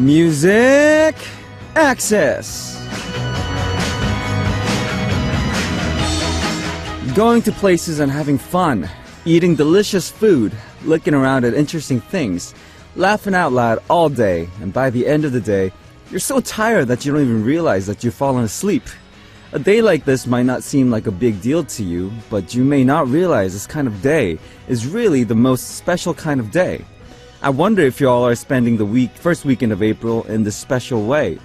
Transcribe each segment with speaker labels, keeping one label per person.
Speaker 1: Music Access. Going to places and having fun, eating delicious food, looking around at interesting things, laughing out loud all day, and by the end of the day, you're so tired that you don't even realize that you've fallen asleep. A day like this might not seem like a big deal to you, but you may not realize this kind of day is really the most special kind of day. I wonder if you all are spending the first weekend of April in this special way.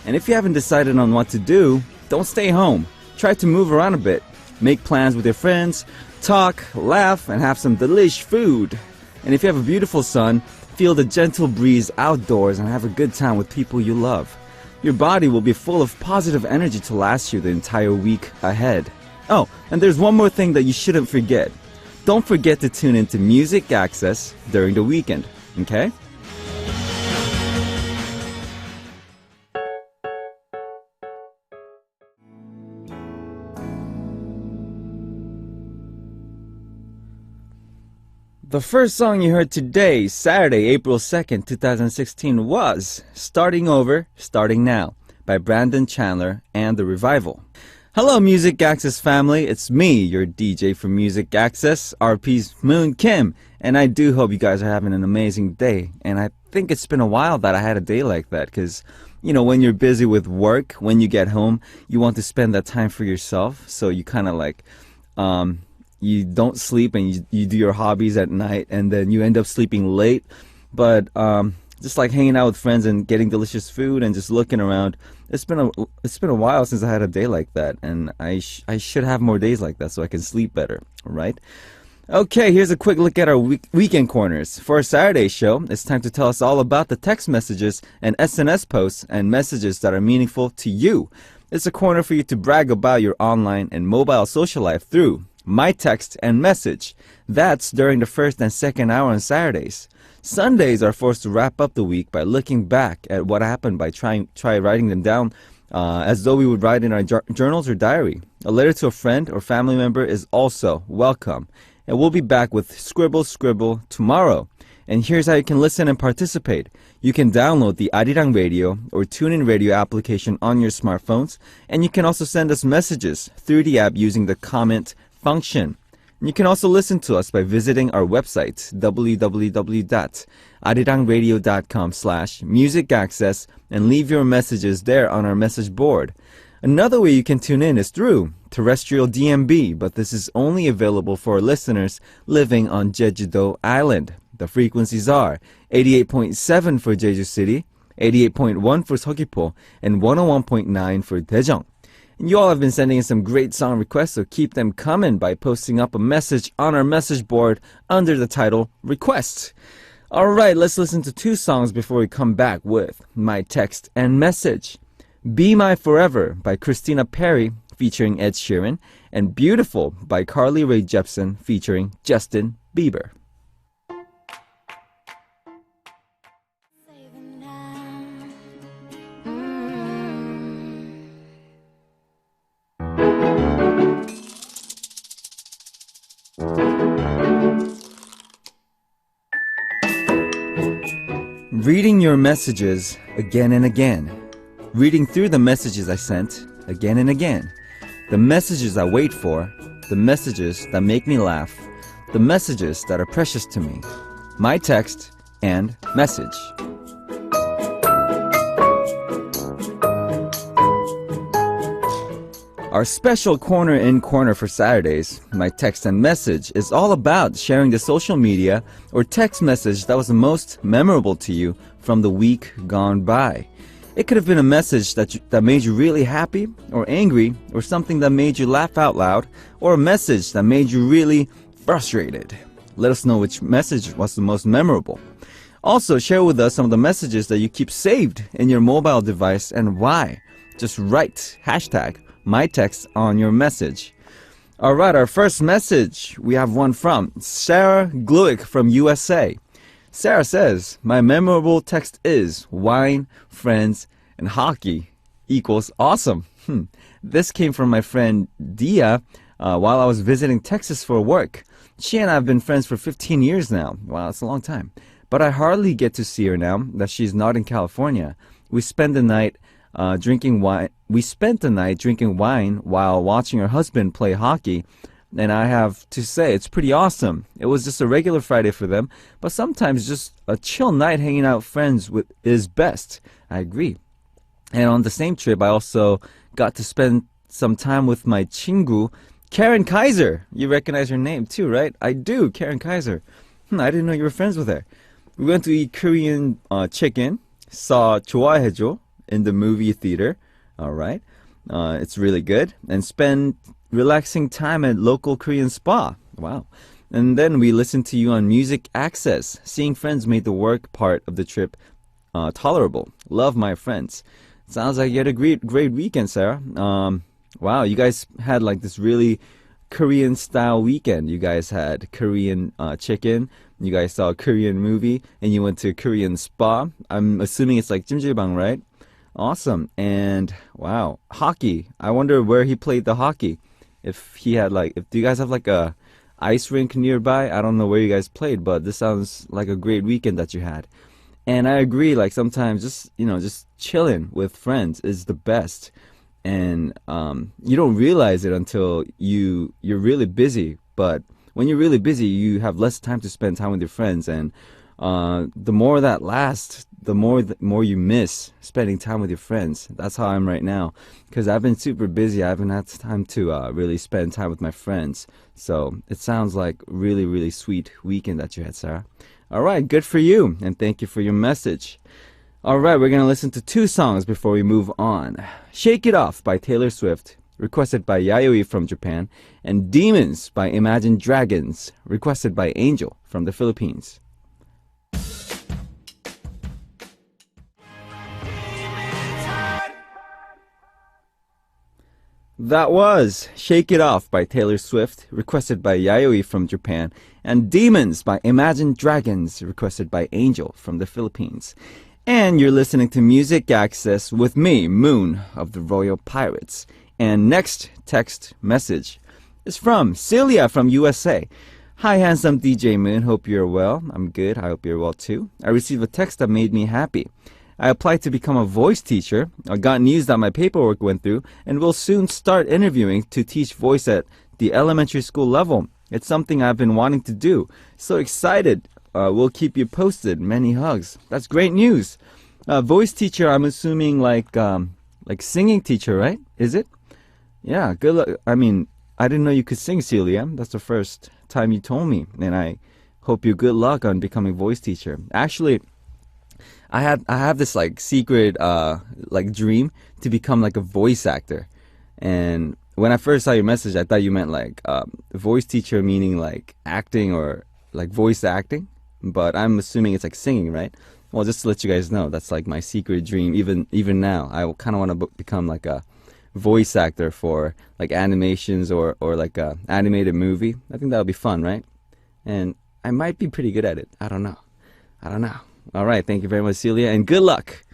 Speaker 1: And if you haven't decided on what to do, don't stay home. Try to move around a bit. Make plans with your friends, talk, laugh, and have some delish food. And if you have a beautiful sun, feel the gentle breeze outdoors and have a good time with people you love. Your body will be full of positive energy to last you the entire week ahead. Oh, and there's one more thing that you shouldn't forget. Don't forget to tune into Music Access during the weekend. Okay? The first song you heard today, Saturday, April 2nd, 2016, was Starting Over, Starting Now by Brandon Chandler and The Revival. Hello, Music Access family. It's me, your DJ from Music Access, RP's Moon Kim. And I do hope you guys are having an amazing day. And I think it's been a while that I had a day like that. Because, you know, when you're busy with work, when you get home, you want to spend that time for yourself. So you kind of like, you don't sleep and you do your hobbies at night. And then you end up sleeping late. But just like hanging out with friends and getting delicious food and just looking around. It's been a while since I had a day like that, and I should have more days like that so I can sleep better, right? Okay, here's a quick look at our weekend corners. For our Saturday show, it's time to tell us all about the text messages and SNS posts and messages that are meaningful to you. It's a corner for you to brag about your online and mobile social life through My Text and Message. That's during the first and second hour on Saturdays. Sundays are forced to wrap up the week by looking back at what happened by try writing them down as though we would write in our journals or diary. A letter to a friend or family member is also welcome. And we'll be back with Scribble Scribble tomorrow. And here's how you can listen and participate. You can download the Arirang Radio or TuneIn Radio application on your smartphones. And you can also send us messages through the app using the comment function. You can also listen to us by visiting our website, www.arirangradio.com/musicaccess, and leave your messages there on our message board. Another way you can tune in is through terrestrial DMB, but this is only available for listeners living on Jeju-do Island. The frequencies are 88.7 for Jeju City, 88.1 for Seogwipo, and 101.9 for Daejeong. You all have been sending in some great song requests, so keep them coming by posting up a message on our message board under the title Requests. Alright, let's listen to two songs before we come back with My Text and Message. Be My Forever by Christina Perri featuring Ed Sheeran, and Beautiful by Carly Rae Jepsen featuring Justin Bieber. Reading your messages again and again. Reading through the messages I sent again and again. The messages I wait for. The messages that make me laugh. The messages that are precious to me. My text and message. Our special corner in corner for Saturdays, My Text and Message, is all about sharing the social media or text message that was the most memorable to you from the week gone by. It could have been a message that made you really happy or angry, or something that made you laugh out loud, or a message that made you really frustrated. Let us know which message was the most memorable. Also, share with us some of the messages that you keep saved in your mobile device and why. Just write hashtag My Text on your message. Alright, our first message, we have one from Sarah Gluick from USA. Sarah says, my memorable text is wine, friends, and hockey equals awesome. This came from my friend Dia while I was visiting Texas for work. She and I have been friends for 15 years now. Wow, that's a long time. but I hardly get to see her now that she's not in California. We spent the night drinking wine. We spent the night drinking wine while watching her husband play hockey. And I have to say, it's pretty awesome. It was just a regular Friday for them, but sometimes just a chill night hanging out with friends is best. I agree. And on the same trip, I also got to spend some time with my 친구, Karen Kaiser. You recognize her name too, right? I do, Karen Kaiser. I didn't know you were friends with her. We went to eat Korean chicken, saw 좋아해줘 in the movie theater. All right. It's really good. And spend relaxing time at local Korean spa. Wow. And then we listened to you on Music Access. Seeing friends made the work part of the trip tolerable. Love my friends. Sounds like you had a great weekend, Sarah. Wow, you guys had like this really Korean style weekend. You guys had Korean chicken. You guys saw a Korean movie, and you went to a Korean spa. I'm assuming it's like 찜질방, right? Awesome. And wow, hockey. I wonder where he played the hockey. If he had do you guys have like a ice rink nearby? I don't know where you guys played, but this sounds like a great weekend that you had. And I agree, like sometimes just chilling with friends is the best. And you don't realize it until you're really busy. But when you're really busy, you have less time to spend time with your friends. And the more that lasts, the more you miss spending time with your friends. That's how I'm right now. Because I've been super busy. I haven't had time to really spend time with my friends. So it sounds like really, really sweet weekend that you had, Sarah. All right, good for you. And thank you for your message. All right, we're going to listen to two songs before we move on. Shake It Off by Taylor Swift, requested by Yayoi from Japan, and Demons by Imagine Dragons, requested by Angel from the Philippines. That was Shake It Off by Taylor Swift, requested by Yayoi from Japan, and Demons by Imagine Dragons, requested by Angel from the Philippines. And you're listening to Music Access with me, Moon of the Royal Pirates. And next text message is from Celia from USA. Hi, handsome DJ Moon. Hope you're well. I'm good. I hope you're well too. I received a text that made me happy. I applied to become a voice teacher. I got news that my paperwork went through and will soon start interviewing to teach voice at the elementary school level. It's something I've been wanting to do. So excited. We'll keep you posted. Many hugs. That's great news. Voice teacher, I'm assuming like singing teacher, right? Is it? Yeah, good luck. I mean, I didn't know you could sing, Celia. That's the first time you told me. And I hope you good luck on becoming voice teacher. Actually, I have this like secret dream to become like a voice actor. And when I first saw your message, I thought you meant like voice teacher, meaning like acting or like voice acting. But I'm assuming it's like singing, right? Well, just to let you guys know, that's like my secret dream. Even now, I kind of want to become like a voice actor for like animations or like a animated movie. I think that would be fun, right? And I might be pretty good at it. I don't know. All right, thank you very much, Celia, and good luck.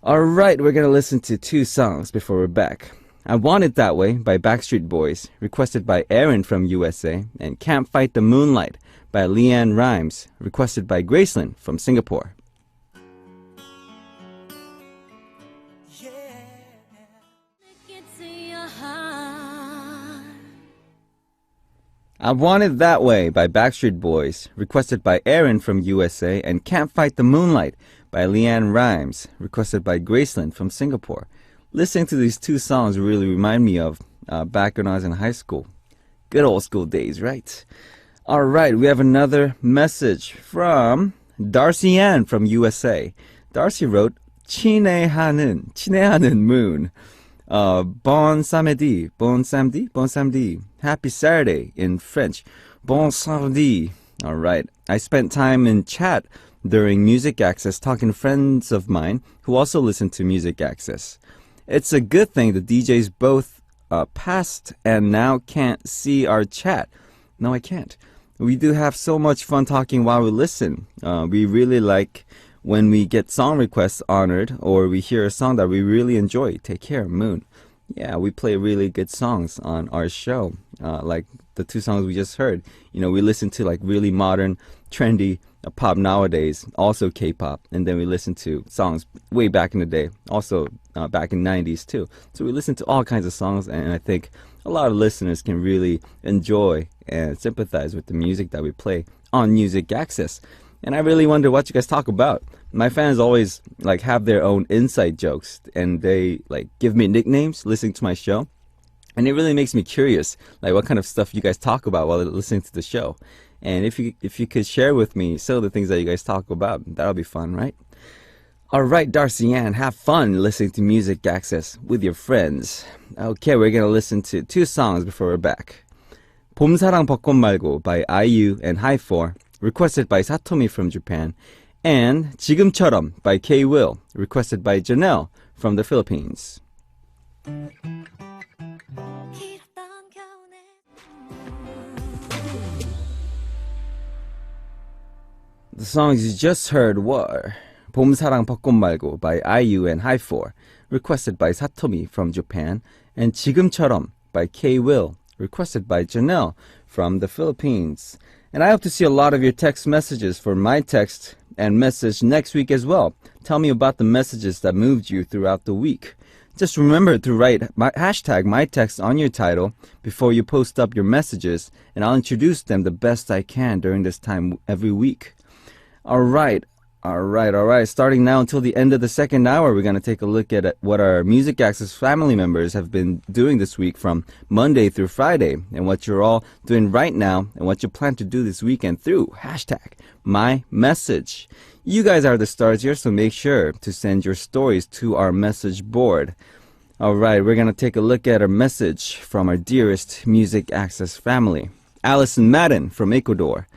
Speaker 1: All right, we're going to listen to two songs before we're back. I Want It That Way by Backstreet Boys, requested by Aaron from USA, and Can't Fight the Moonlight by Leanne Rimes, requested by Gracelyn from Singapore. I Want It That Way by Backstreet Boys, requested by Aaron from USA, and Can't Fight the Moonlight by Leanne Rimes, requested by Gracelyn from Singapore. Listening to these two songs really remind me of back when I was in high school. Good old school days, right? All right, we have another message from Darcy Ann from USA. Darcy wrote, 친애하는 moon. Bon samedi. Happy Saturday in French. Bon samedi. All right. I spent time in chat during Music Access talking to friends of mine who also listen to Music Access. It's a good thing the DJs both passed and now can't see our chat. No, I can't. We do have so much fun talking while we listen. We really like when we get song requests honored or we hear a song that we really enjoy. Take care, Moon. Yeah, we play really good songs on our show, like the two songs we just heard. You know, we listen to like really modern, trendy pop nowadays, also K-pop, and then we listen to songs way back in the day, also back in '90s too. So we listen to all kinds of songs, and I think a lot of listeners can really enjoy and sympathize with the music that we play on Music Access. And I really wonder what you guys talk about. My fans always like have their own inside jokes, and they like give me nicknames listening to my show. And it really makes me curious, like what kind of stuff you guys talk about while listening to the show. And if you could share with me some of the things that you guys talk about, that'll be fun, right? All right, Darcy Ann, have fun listening to Music Access with your friends. Okay, we're gonna listen to two songs before we're back. 봄사랑 벚꽃 말고 by IU and High4, requested by Satomi from Japan, and 지금처럼 by K-Will, requested by Janelle from the Philippines. The songs you just heard were 봄사랑 벚꽃 말고 by IU and High4, requested by Satomi from Japan, and 지금처럼 by K-Will, requested by Janelle from the Philippines. And I hope to see a lot of your text messages for my text and message next week as well. Tell me about the messages that moved you throughout the week. Just remember to write hashtag my text on your title before you post up your messages, and I'll introduce them the best I can during this time every week. All right. Starting now until the end of the second hour, we're going to take a look at what our Music Access family members have been doing this week from Monday through Friday, and what you're all doing right now, and what you plan to do this weekend through hashtag my message. You guys are the stars here, so make sure to send your stories to our message board. All right, we're going to take a look at our message from our dearest Music Access family. Allison Madden from Ecuador.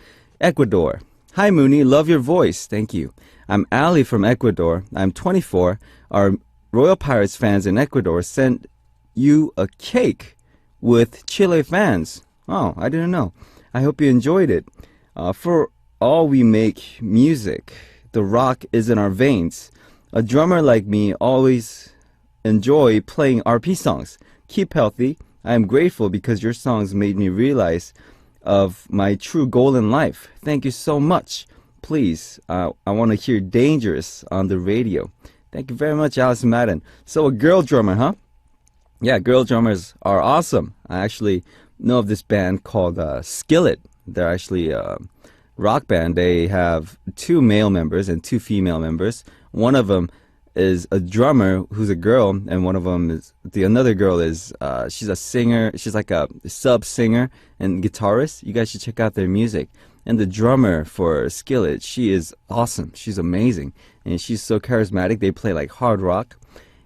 Speaker 1: Hi Mooney, love your voice. Thank you. I'm Ali from Ecuador. I'm 24. Our Royal Pirates fans in Ecuador sent you a cake with Chile fans. Oh, I didn't know. I hope you enjoyed it. For all we make music, the rock is in our veins. A drummer like me always enjoy playing RP songs. Keep healthy. I am grateful because your songs made me realize of my true goal in life. Thank you so much. Please, I want to hear Dangerous on the radio. Thank you very much, Allison Madden. So a girl drummer, huh? Yeah, girl drummers are awesome. I actually know of this band called Skillet. They're actually a rock band. They have two male members and two female members. One of them is a drummer who's a girl, and one of them is another girl is she's a singer. She's like a sub singer and guitarist. You guys should check out their music. And the drummer for Skillet, she is awesome. She's amazing, and she's so charismatic. They play like hard rock,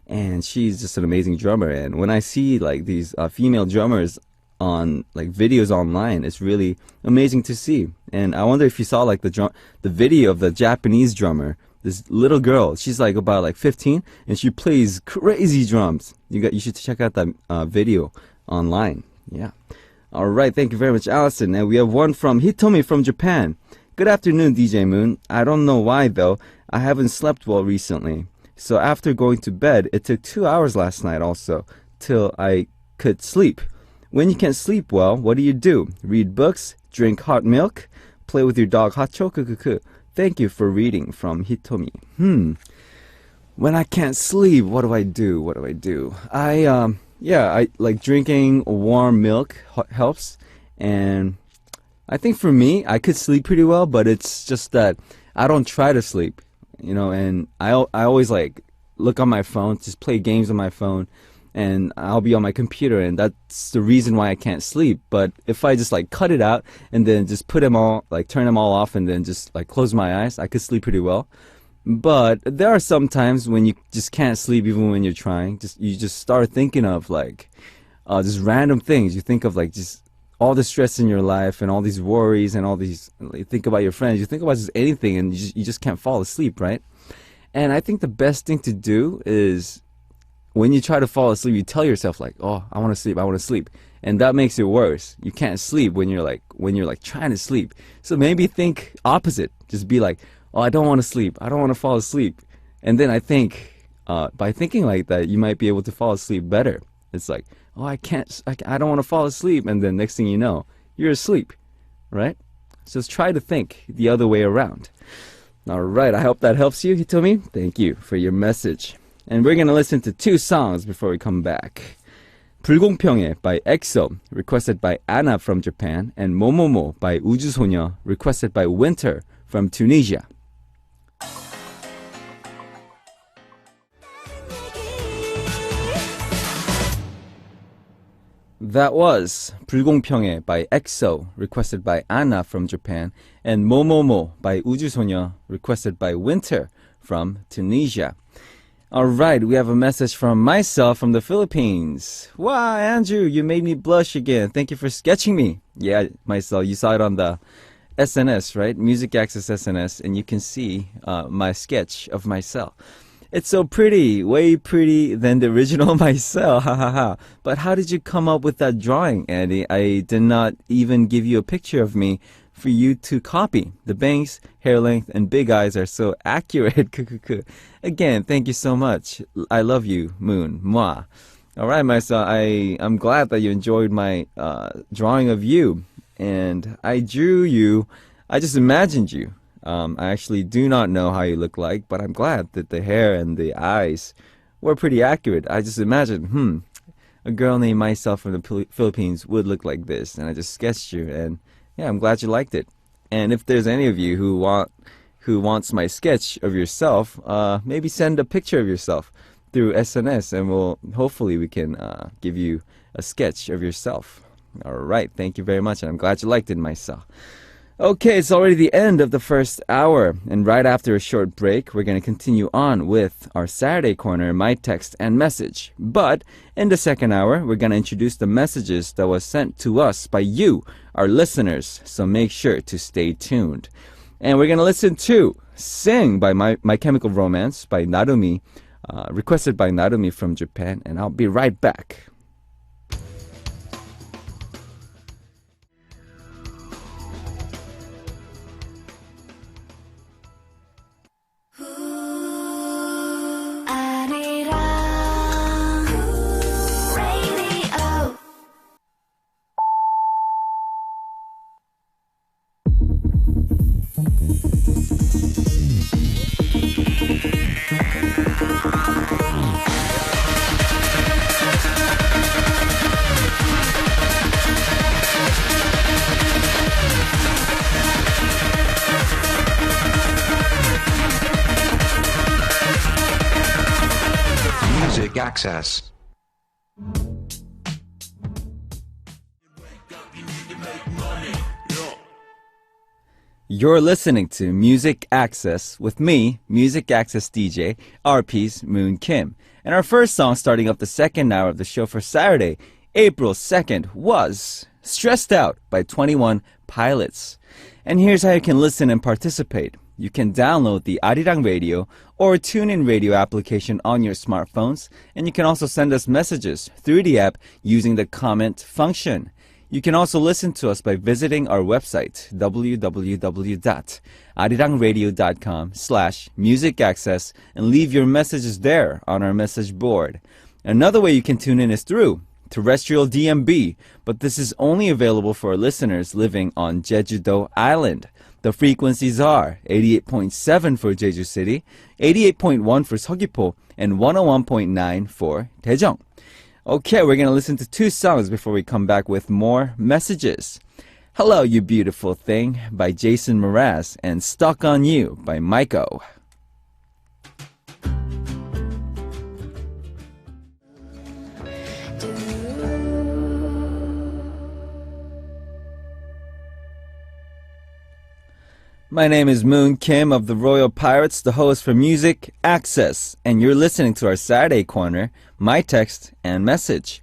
Speaker 1: and she's just an amazing drummer. And when I see like these female drummers on like videos online, it's really amazing to see. And I wonder if you saw like the video of the Japanese drummer. This little girl, she's like about like 15, and she plays crazy drums. You should check out that video online. Yeah. All right. Thank you very much, Allison. And we have one from Hitomi from Japan. Good afternoon, DJ Moon. I don't know why though. I haven't slept well recently. So after going to bed, it took 2 hours last night also till I could sleep. When you can't sleep well, what do? Read books, drink hot milk, play with your dog Hacho. Thank you for reading from Hitomi. When I can't sleep, what do I do? I like drinking warm milk helps. And I think for me, I could sleep pretty well, but it's just that I don't try to sleep, you know, and I always like look on my phone, just play games on my phone, and I'll be on my computer, and that's the reason why I can't sleep. But if I just like cut it out and then just turn them all off and then just like close my eyes, I could sleep pretty well. But there are some times when you just can't sleep even when you're trying. You just start thinking of like just random things. You think of like just all the stress in your life and all these worries and all these, you think about your friends, you think about just anything, and you just can't fall asleep, right? And I think the best thing to do is when you try to fall asleep, you tell yourself like, oh, I want to sleep. And that makes it worse. You can't sleep when you're like trying to sleep. So maybe think opposite. Just be like, oh, I don't want to sleep. I don't want to fall asleep. And then I think by thinking like that, you might be able to fall asleep better. It's like, oh, I don't want to fall asleep. And then next thing you know, you're asleep, right? So just try to think the other way around. All right, I hope that helps you, Hitomi. Thank you for your message. And we're going to listen to 2 songs before we come back. 불공평해 by EXO, requested by Anna from Japan, and 모모모 by 우주소녀, requested by Winter from Tunisia. That was 불공평해 by EXO, requested by Anna from Japan, and 모모모 by 우주소녀, requested by Winter from Tunisia. All right, we have a message from myself from the Philippines. Wow, Andrew, you made me blush again. Thank you for sketching me. Yeah, myself, you saw it on the SNS, right? Music Access SNS, and you can see my sketch of myself. It's so pretty, way pretty than the original myself, ha ha ha. But how did you come up with that drawing, Andy? I did not even give you a picture of me for you to copy. The bangs, hair length, and big eyes are so accurate. Again, thank you so much. I love you, Moon. Mwah. All right, myself, I'm glad that you enjoyed my drawing of you. And I drew you, I just imagined you. I actually do not know how you look like, but I'm glad that the hair and the eyes were pretty accurate. I just imagined, a girl named myself from the Philippines would look like this. And I just sketched you, and yeah, I'm glad you liked it. And if there's any of you who wants my sketch of yourself, maybe send a picture of yourself through SNS, and hopefully we can give you a sketch of yourself. All right, thank you very much, and I'm glad you liked it, myself. Okay, it's already the end of the first hour, and right after a short break, we're going to continue on with our Saturday Corner, My Text and Message. But in the second hour, we're going to introduce the messages that was sent to us by you, our listeners, so make sure to stay tuned. And we're going to listen to Sing by My Chemical Romance by Narumi, requested by Narumi from Japan, and I'll be right back.
Speaker 2: Access.
Speaker 1: You're listening to Music Access with me, Music Access DJ, RP's Moon Kim. And our first song starting up the second hour of the show for Saturday, April 2nd, was Stressed Out by 21 Pilots. And here's how you can listen and participate. You can download the Arirang Radio or TuneIn Radio application on your smartphones, and you can also send us messages through the app using the comment function. You can also listen to us by visiting our website, www.arirangradio.com/musicaccess, and leave your messages there on our message board. Another way you can tune in is through terrestrial DMB, but this is only available for our listeners living on Jeju-do Island. The frequencies are 88.7 for Jeju City, 88.1 for Seogwipo, and 101.9 for Daejeong. Okay, we're going to listen to 2 songs before we come back with more messages. Hello, You Beautiful Thing by Jason Mraz and Stuck on You by Maiko. My name is Moon Kim of the Royal Pirates, the host for Music Access, and you're listening to our Saturday Corner, My Text and Message.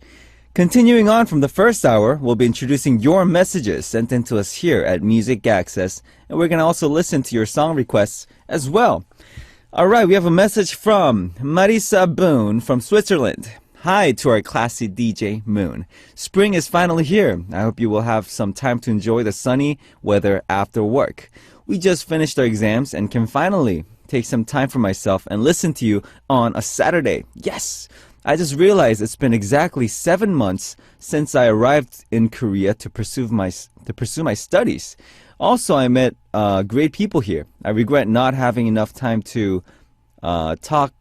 Speaker 1: Continuing on from the first hour, we'll be introducing your messages sent in to us here at Music Access, and we're going to also listen to your song requests as well. All right, we have a message from Marisa Boone from Switzerland. Hi to our classy DJ Moon. Spring is finally here. I hope you will have some time to enjoy the sunny weather after work. We just finished our exams and can finally take some time for myself and listen to you on a Saturday. Yes! I just realized it's been exactly 7 months since I arrived in Korea to pursue my studies. Also, I met great people here. I regret not having enough time to talk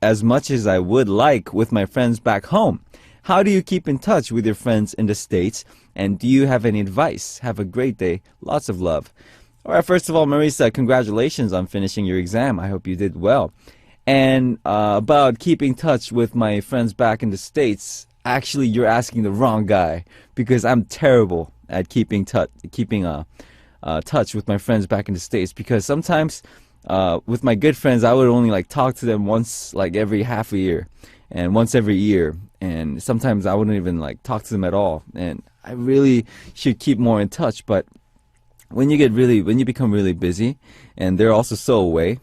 Speaker 1: as much as I would like with my friends back home. How do you keep in touch with your friends in the States? And do you have any advice? Have a great day. Lots of love. All right, first of all, Marisa, congratulations on finishing your exam. I hope you did well. And about keeping touch with my friends back in the States, actually, you're asking the wrong guy because I'm terrible at keeping touch with my friends back in the States, because sometimes with my good friends, I would only like talk to them once like every half a year and once every year. And sometimes I wouldn't even like talk to them at all. And I really should keep more in touch. But when you become really busy and they're also so away,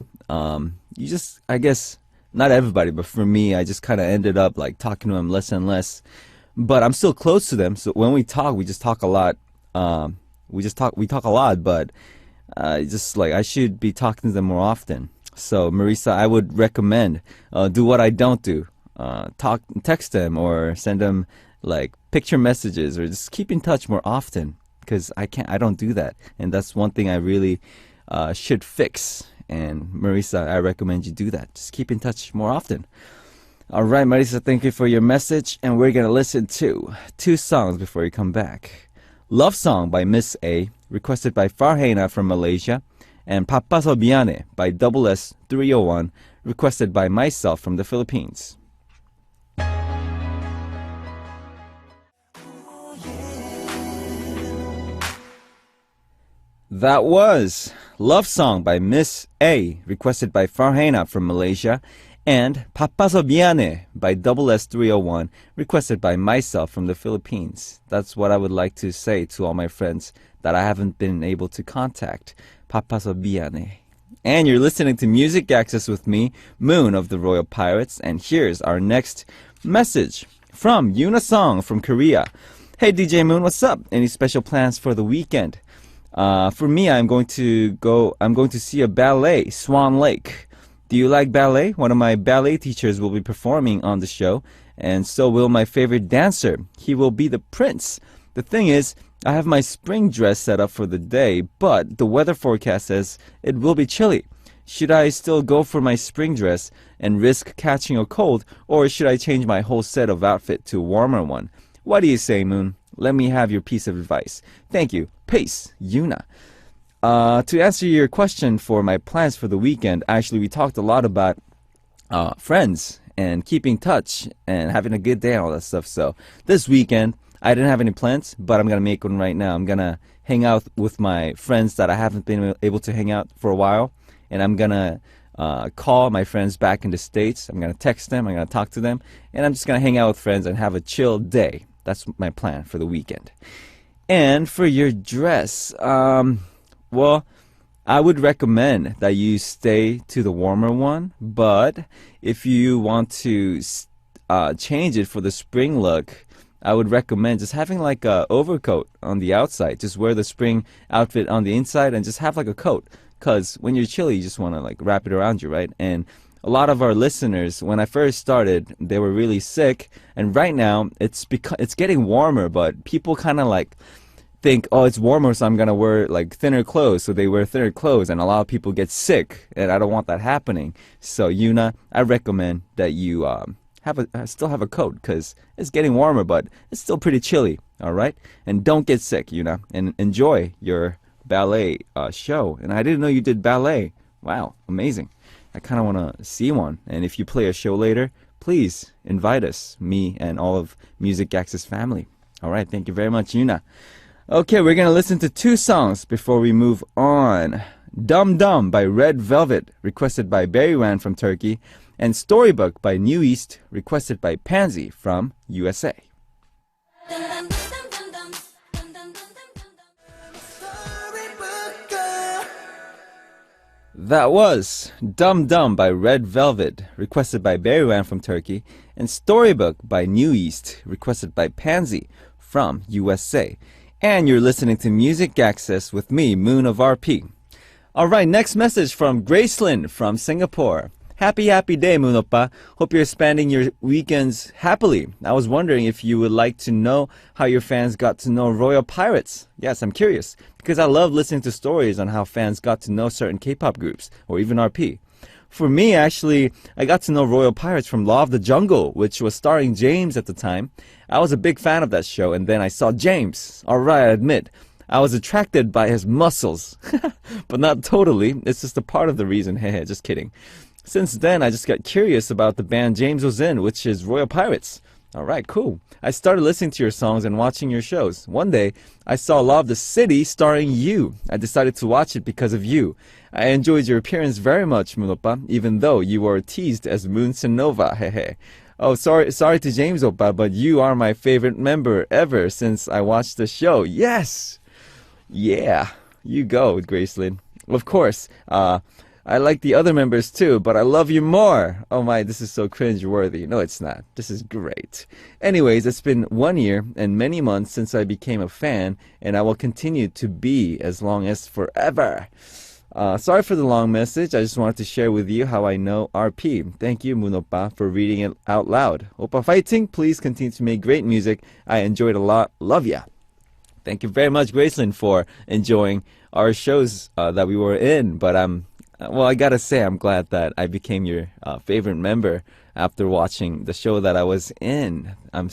Speaker 1: you just, I guess, not everybody, but for me, I just kind of ended up like talking to them less and less. But I'm still close to them. So when we talk, we just talk a lot. We talk a lot, but just like I should be talking to them more often. So Marisa, I would recommend do what I don't do. Text them or send them like picture messages, or just keep in touch more often, because I don't do that, and that's one thing I really should fix. And Marisa, I recommend you do that. Just keep in touch more often. All right, Marisa, thank you for your message, and we're gonna listen to 2 songs before we come back. Love Song by Miss A, requested by Farhana from Malaysia, and Papaso Biane by Double S 301, requested by myself from the Philippines. That was Love Song by Miss A, requested by Farhana from Malaysia, and Papaso Biane by Double S 301, requested by myself from the Philippines. That's what I would like to say to all my friends that I haven't been able to contact. Papaso Biane. And you're listening to Music Access with me, Moon of the Royal Pirates, and here's our next message from Yuna Song from Korea. Hey DJ Moon, what's up? Any special plans for the weekend? For me, I'm going to see a ballet, Swan Lake. Do you like ballet? One of my ballet teachers will be performing on the show, and so will my favorite dancer. He will be the prince. The thing is, I have my spring dress set up for the day, but the weather forecast says it will be chilly. Should I still go for my spring dress and risk catching a cold, or should I change my whole set of outfit to a warmer one? What do you say, Moon? Let me have your piece of advice. Thank you. Peace, Yuna. To answer your question for my plans for the weekend, actually we talked a lot about friends and keeping touch and having a good day and all that stuff. So this weekend, I didn't have any plans, but I'm going to make one right now. I'm going to hang out with my friends that I haven't been able to hang out for a while. And I'm going to call my friends back in the States. I'm going to text them. I'm going to talk to them. And I'm just going to hang out with friends and have a chill day. That's my plan for the weekend. And for your dress, well, I would recommend that you stay to the warmer one. But if you want to change it for the spring look, I would recommend just having like a overcoat on the outside. Just wear the spring outfit on the inside and just have like a coat. Because when you're chilly, you just want to like wrap it around you, right? And a lot of our listeners, when I first started, they were really sick. And right now, it's getting warmer, but people kind of like think, oh, it's warmer, so I'm going to wear like thinner clothes. So they wear thinner clothes, and a lot of people get sick, and I don't want that happening. So Yuna, I recommend that you still have a coat, because it's getting warmer, but it's still pretty chilly, all right? And don't get sick, Yuna, and enjoy your ballet show. And I didn't know you did ballet. Wow, amazing. I kind of want to see one. And if you play a show later, please invite us, me and all of Music Access family. All right, thank you very much, Yuna. Okay, we're going to listen to 2 songs before we move on. Dum Dum by Red Velvet, requested by Berrywan from Turkey, and Storybook by New East, requested by Pansy from USA. That was Dum Dum by Red Velvet, requested by Berrywan from Turkey, and Storybook by New East, requested by Pansy from USA. And you're listening to Music Access with me, Moon of RP. Alright, next message from Gracelyn from Singapore. Happy day, Moon Oppa. Hope you're spending your weekends happily. I was wondering if you would like to know how your fans got to know Royal Pirates. Yes, I'm curious, because I love listening to stories on how fans got to know certain K-pop groups, or even RP. For me, actually, I got to know Royal Pirates from Law of the Jungle, which was starring James at the time. I was a big fan of that show, and then I saw James. Alright, I admit, I was attracted by his muscles. But not totally, it's just a part of the reason, hehe, just kidding. Since then, I just got curious about the band James was in, which is Royal Pirates. Alright, cool. I started listening to your songs and watching your shows. One day, I saw Law of the City starring you. I decided to watch it because of you. I enjoyed your appearance very much, Moon Oppa, even though you were teased as Moon Senova, hehe. Oh, sorry to James Oppa, but you are my favorite member ever since I watched the show. Yes! Yeah, you go, Gracelyn. Of course, I like the other members too, but I love you more. Oh my, this is so cringe-worthy. No, it's not. This is great. Anyways, it's been 1 year and many months since I became a fan, and I will continue to be as long as forever. Sorry for the long message. I just wanted to share with you how I know RP. Thank you, Moon Oppa, for reading it out loud. Oppa fighting. Please continue to make great music. I enjoyed a lot. Love ya. Thank you very much, Gracelyn, for enjoying our shows that we were in. But well, I gotta say, I'm glad that I became your favorite member after watching the show that I was in. I'm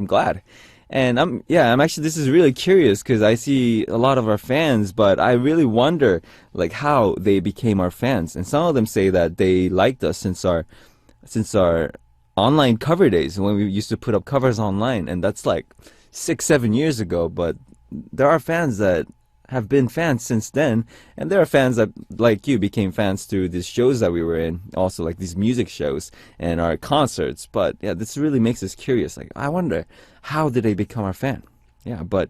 Speaker 1: glad. And I'm actually, this is really curious because I see a lot of our fans, but I really wonder like how they became our fans. And some of them say that they liked us since our online cover days when we used to put up covers online, and that's like 6-7 years ago. But there are fans that have been fans since then, and there are fans that, like you, became fans through these shows that we were in, also like these music shows and our concerts. But yeah, this really makes us curious. Like, I wonder, how did they become our fan? Yeah, but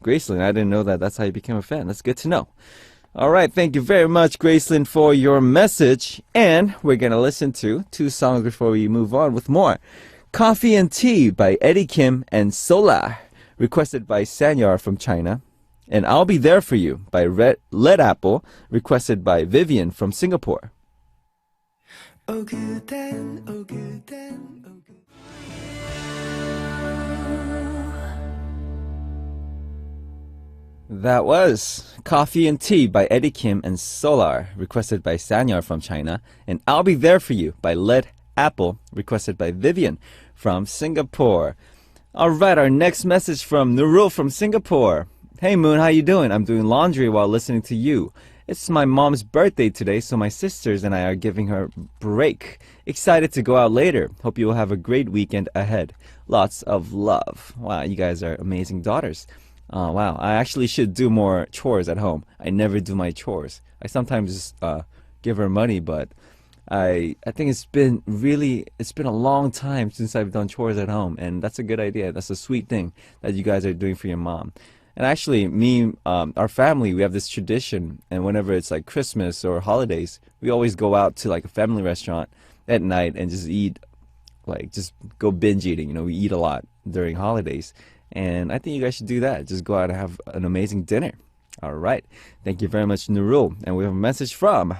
Speaker 1: Gracelyn, I didn't know that that's how you became a fan. That's good to know. All right, thank you very much, Gracelyn, for your message. And we're gonna listen to 2 songs before we move on with more. Coffee and Tea by Eddie Kim and Solar, requested by Sanyar from China. And I'll Be There For You by Red Apple, requested by Vivian from Singapore.
Speaker 3: Oh good then, oh good then, oh good.
Speaker 1: That was Coffee and Tea by Eddie Kim and Solar, requested by Sanyar from China. And I'll Be There For You by Red Apple, requested by Vivian from Singapore. Alright, our next message from Nurul from Singapore. Hey Moon, how you doing? I'm doing laundry while listening to you. It's my mom's birthday today, so my sisters and I are giving her a break. Excited to go out later. Hope you will have a great weekend ahead. Lots of love. Wow, you guys are amazing daughters. Wow, I actually should do more chores at home. I never do my chores. I sometimes just give her money, but I think it's been a long time since I've done chores at home, and that's a good idea. That's a sweet thing that you guys are doing for your mom. And actually, our family, we have this tradition, and whenever it's like Christmas or holidays, we always go out to like a family restaurant at night and just eat, like just go binge eating. You know, we eat a lot during holidays, and I think you guys should do that. Just go out and have an amazing dinner. All right. Thank you very much, Nurul. And we have a message from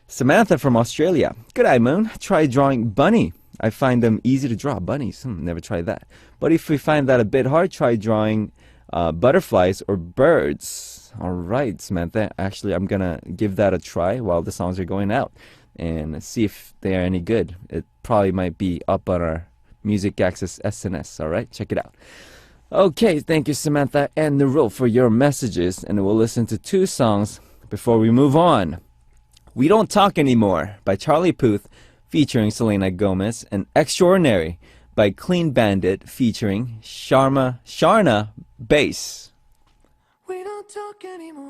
Speaker 1: Samantha from Australia. Good day, Moon. Try drawing bunny. I find them easy to draw. Bunnies. Never tried that. But if we find that a bit hard, try drawing butterflies or birds. All right, Samantha. Actually, I'm gonna give that a try while the songs are going out and see if they are any good. It probably might be up on our Music Access SNS. All right, check it out. Okay, thank you, Samantha and Nurul, for your messages, and we'll listen to 2 songs before we move on. We Don't Talk Anymore by Charlie Puth featuring Selena Gomez, and Extraordinary by Clean Bandit featuring Sharna Bass.
Speaker 3: We don't talk anymore.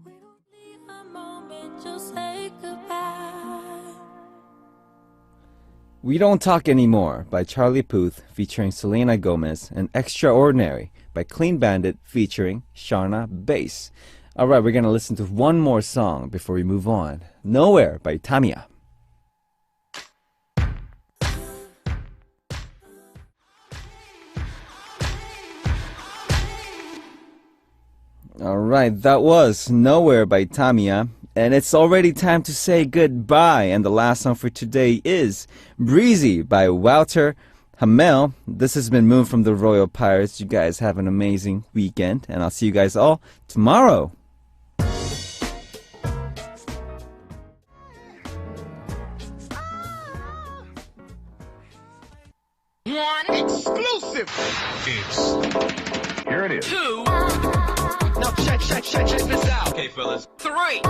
Speaker 3: We don't
Speaker 4: Leave a moment, just say goodbye.
Speaker 1: We Don't Talk Anymore by Charlie Puth featuring Selena Gomez, and Extraordinary by Clean Bandit featuring Sharna Bass. Alright, we're gonna listen to one more song before we move on. Nowhere by Tamia. Alright, that was Nowhere by Tamia. And it's already time to say goodbye. And the last song for today is Breezy by Wouter Hamel. This has been Moon from the Royal Pirates. You guys have an amazing weekend. And I'll see you guys all tomorrow.
Speaker 5: One exclusive.
Speaker 2: Here it is.
Speaker 5: Two. Now check this out. Okay, fellas. Three.